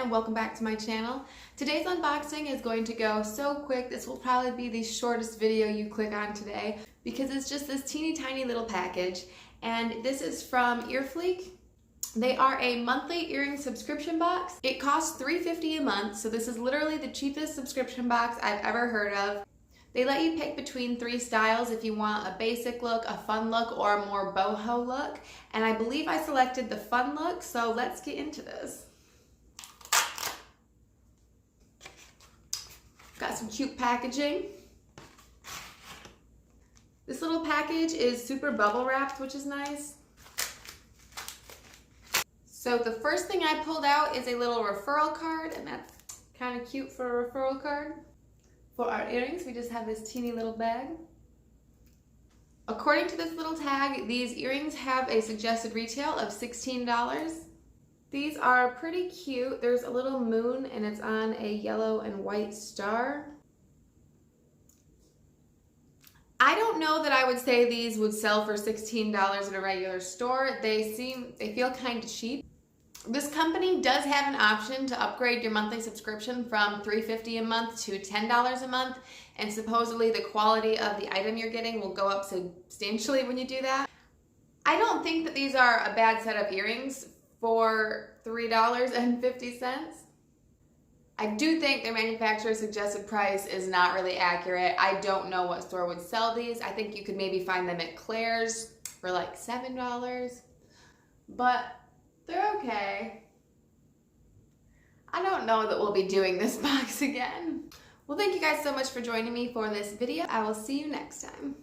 and welcome back to my channel. Today's unboxing is going to go so quick. This will probably be the shortest video you click on today because it's just this teeny tiny little package, and this is from Earfleek. They are a monthly earring subscription box. It costs $3.50 a month, so this is literally the cheapest subscription box I've ever heard of. They let you pick between 3 styles if you want a basic look, a fun look, or a more boho look. And I believe I selected the fun look, so let's get into this. Got some cute packaging. This little package is super bubble wrapped, which is nice. So the first thing I pulled out is a little referral card, and that's kind of cute for a referral card. For our earrings, we just have this teeny little bag. According to this little tag, these earrings have a suggested retail of $16. These are pretty cute. There's a little moon and it's on a yellow and white star. I don't know that I would say these would sell for $16 at a regular store. They feel kind of cheap. This company does have an option to upgrade your monthly subscription from $3.50 a month to $10 a month, and supposedly the quality of the item you're getting will go up substantially when you do that. I don't think that these are a bad set of earrings for $3.50. I do think their manufacturer's suggested price is not really accurate. I don't know what store would sell these. I think you could maybe find them at Claire's for like $7, but they're okay. I don't know that we'll be doing this box again. Well, thank you guys so much for joining me for this video. I will see you next time.